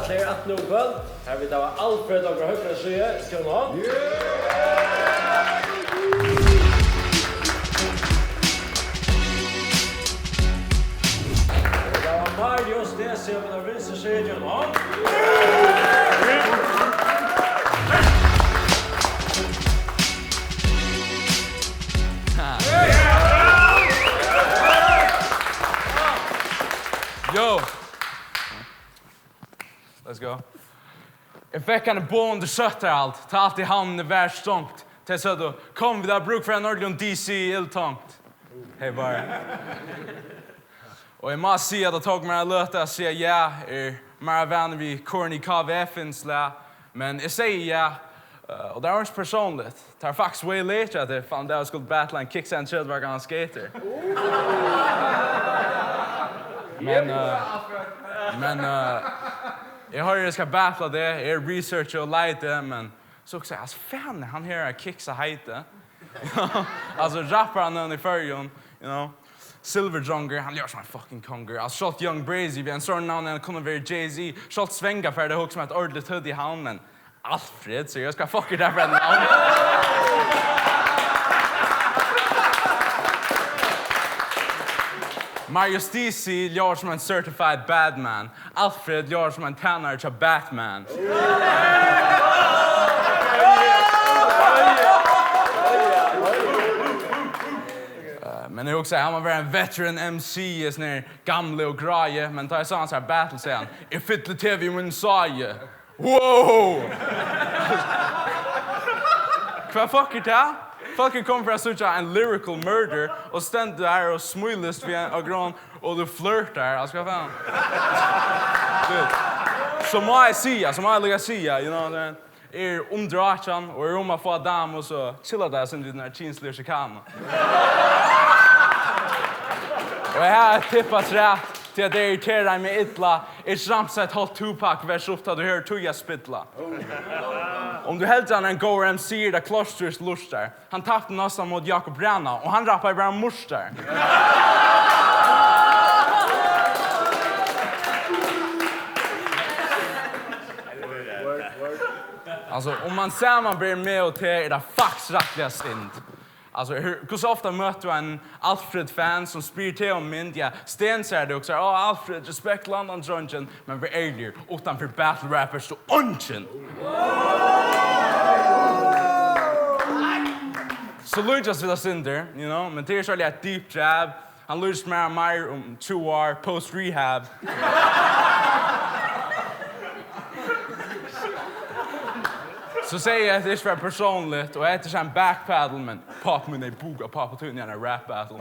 battle at nu kväll. Här vi då Alfred och högra sida, John. Marius Desi over the Vince Stadium on. Yo. Let's go. Jag fick en bonde skötter allt. Ta allt i hamn är världstångt. Till så då kom vi där bruk för en ordentlig DC illtångt. Hej bara. Och jag måste säga att jag tog mig en löta och säga ja, mer vänner vid Corny KVF-inslä. Men jag säger ja, och det är inte personligt. Det är faktiskt way later att jag fann det jag skulle battla en kickstand kildverk av en skater. Men jag har ju jag ska battla det, jag researchar och lite, men så också alltså fan han här kicksa hejte. Alltså rappar han i färgen, you know. Silver Junger, han gör som en fucking konger. Alltså shot Young Brazy, vi har en sån namn än kunde vara Jay-Z. Shot Svenga för det hooks med ett ordentligt hud i hand, men Alfred, så jag ska fucka där för en namn. Marius DC gör som en certified bad man. Alfred gör som en tannare till Batman. Men det är också han var en veteran MC i sån här gamla och graje, men tar jag sån här battle säger han if it the TV when saw you. Wow! Vad fuck är det? Folk kommer för att söka en lyrical murder och ständigt där och smulist vid en agron och du flirtar. Alltså vad fan? Så må jag säga, så må jag lägga säga, you know, omdrachan och om man får dam och så chilla där sen vid den här kinsliga chikanen. Och jag har tippat rätt till att det irriterar mig ytla. Ett ramsat hållt Tupac vers ofta du hör tuja spittla. Om du helt gärna en goer MC där klosters lustar. Han tappade nästan mot Jakob Branna och han rappar bara murstar. Alltså om man sammanber med och till är det faktiskt rättliga synd. Alltså hur så ofta möter du en Alfred-fan som spyr till om mynd, ja, Sten säger det också, Alfred, respekt London Junction, men vi är där utanför battle rappers så ungen. Så Lujas vill ha synder, you know, men det är så ett deep jab, han lyssnar mer och mer om 2 år post-rehab. Så säger jag att det är för personligt och äter sig en backpaddle, men pop med en boga på tungan en rap battle.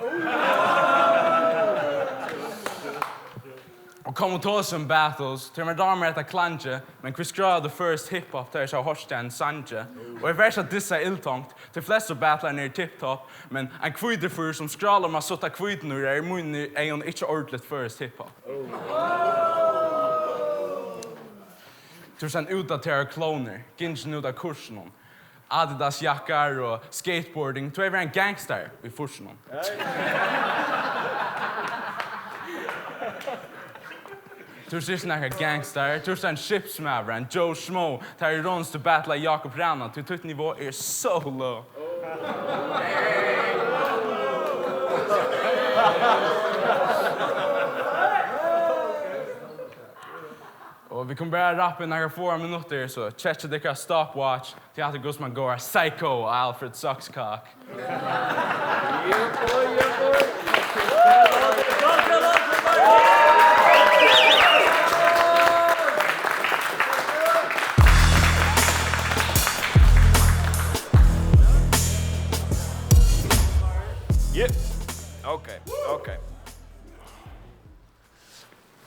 Och kommer ta oss en battles, till och med damer äta klanje, men Chris Grau the first hiphop där jag har en sanje. Och jag vet att dissa illtångt, till flesta battlar ner i tip-top, men en kvidefur som skrallar med sotta kviden ur är mun är hon inte ordentligt first hiphop. Du sen utdaterade kloner, gingen ut av kursen. Adidas jackar och skateboarding. Du är en gangster i kursen. Du ser snacka gangster. Du ser en chipsmavra, en Joe Schmo. Tar i runs till battla Jakob Ranna. Till tutt nivå är så low. Och vi kommer börja rappa några få minuter så check det stopwatch till att Gusman går Psycho och Alfred Suckscock. Yep. Okay.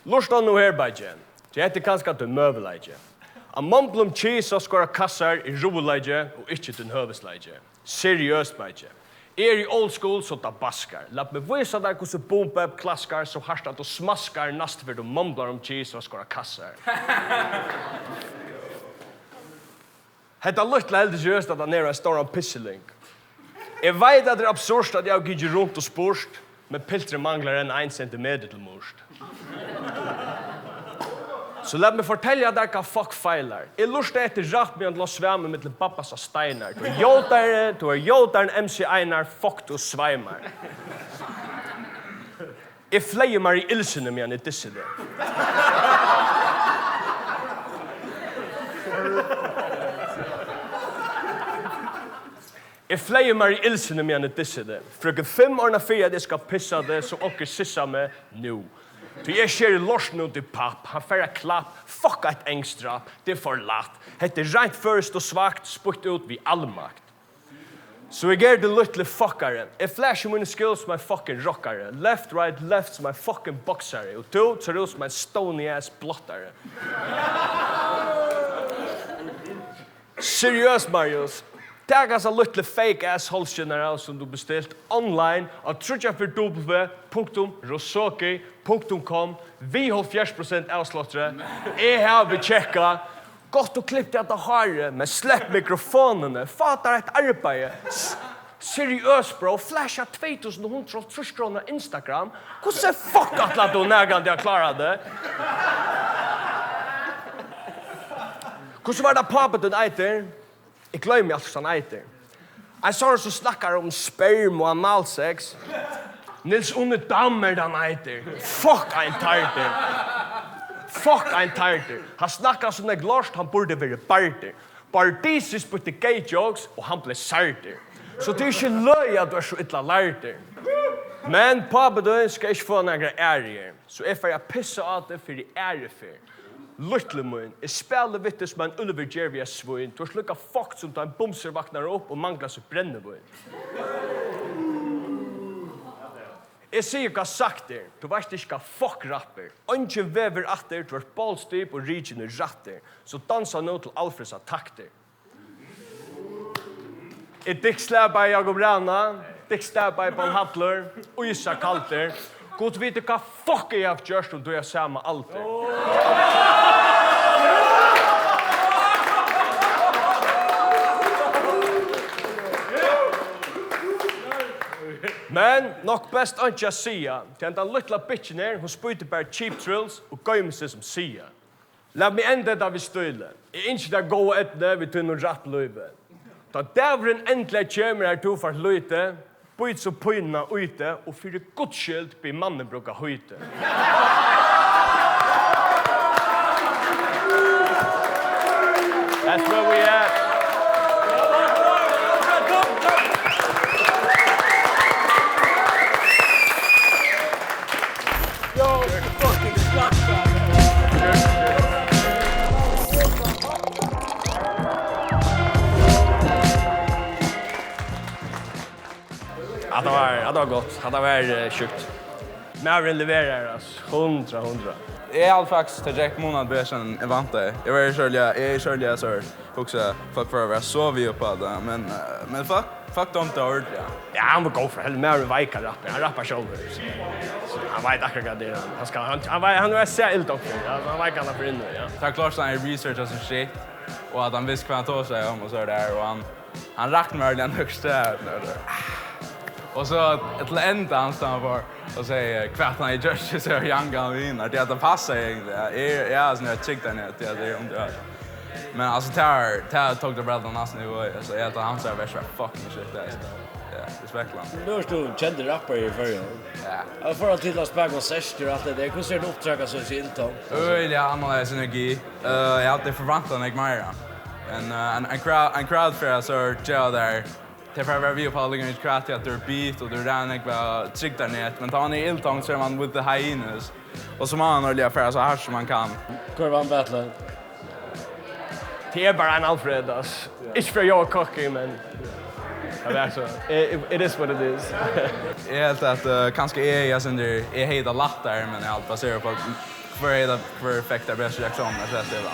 Lusta nu här Bajen. Det är kanske att du möbelläge. A mumblum cheese och skora kassar i roleläge och inte den hövesläge. Seriöst Bajen. I old school så tabaskar. Låt mig visa dig hur så boom-bap klaskar så harst att du smaskar näst för du mumblar om cheese och skora kassar. Hetta lilla religiöst att han är en stor pisseling. Jag vet att det är absurt att jag går runt och spurst, men piltre manglar en 1 centimeter till must. Så låt mig fortälja dig vad fuck feilar. Jag lustar efter rakt med att låta svämma med pappas och steinar. Du är jotaren MC Einar, fuck du svämmar. Jag flejer mig i ilsene med en disse det. Jag flejer mig i ilsene med en disse det. Fröken 5 år för att jag ska pissa det så åker sissa med nu. Du är kär lorsn ut i papp, han färra klapp, fuck ett engstrap, det är för latt. Hette rent först och svagt, sputt ut vid allmakt. Så jag är det little fuckaren. Jag flashar mina skills som en fucking rockare. Left, right, left som en fucking boxare. Och du ser ut som en stony ass blottare. Seriöst, Marius. Tag as a little fake assholes general som du beställt online av www.rosoki.com. Vi har 40% avslottere. Jag har vi checka. Gott och klippt att ha men släpp mikrofonerna. Fattar ett arbete. Seriöst bro, flasha 2130 kronor Instagram. Hur ser fuck att du närgande jag klarade? Hur var det pappa den eiter? Jag glömmer allt sån eiter. Jag sa så snackar om sperm och analsex. Nils Unne Dammer den eiter. Fuck ein tarter. Fuck ein tarter. Han snackar som en glorst, han borde vara barter. Bartisis på gay jokes och han blev sarter. Så det är inte löj att du är så ytla lärter. Men pappa du ska inte få några ärier. Så jag får pissa av det för det ärefyr. Lytlemun, jag spelar vitt som en Oliver Jervia svin. Du har slukkat fuck som en bumser vaknar upp och manglar så brännebuin. Jag säger vad sagt er. Du vet inte vad fuck rapper. Ungen väver atter, du har ballstyp och region i ratter. Så dansa nu till Alfreds attakter. Jag dicksläbar jag och Branna. Dicksläbar på en hattler. Och gissa kalter. God vet vad fuck jag har gjort om du är samma alter. Men nog bäst att jag säga. Till den lilla bitchen här, hon spyter bara cheap thrills och gömmer sig som sia. Låt mig ända där vi stöjler. Jag inte där gå ett där vi tunnar rapplöjve. Ta dävren äntligen kommer här to för att löjte. Byt så pynna ute och för det godskyld blir mannen brukar höjte. That's where we at. Det var gott. Det var sjukt. Mären levererar alltså. 100. Jag har faktiskt direkt månad bättre än vant dig. Jag var körliga så också fuck för att vara så vi på det. Men fuck dem inte ord. Ja, han var god för hela Mären Vajka rappar. Han rappar själv. Han vet akkurat det. Han var så ilt också. Han vet alla för inne, ja. Så klart han research och så shit och att han visste vad han tog sig om och så där och han rakt med den högsta och så ett ända han stannar för och säger kvart han i Jersey så young han vinner det att det passar egentligen. Jag har sån här tyckte han att det är om det. Men alltså tar tog det bra nästan nivå så jag att han så värsta fucking shit där. Ja, respektland. Nu är du kände rappare i förrän. Ja. Jag får till att spela konserter och allt det. Hur ser det uppträcka så i Inton? Det är annorlunda synergi. Jag har alltid förväntat mig mer. En crowd för så jag där. Det för vi på alla gånger kvart att det beat och det är var tryckt där ner men tar han i Iltong så är man with the hyenas och så man ordentligt för så här som man kan. Kurvan battle. Det är bara en Alfred alltså. Inte för jag cocky men alltså it is what it is. Helt att kanske jag sen är hela latt där men allt baserat på för perfekta bästa reaktioner så att det var.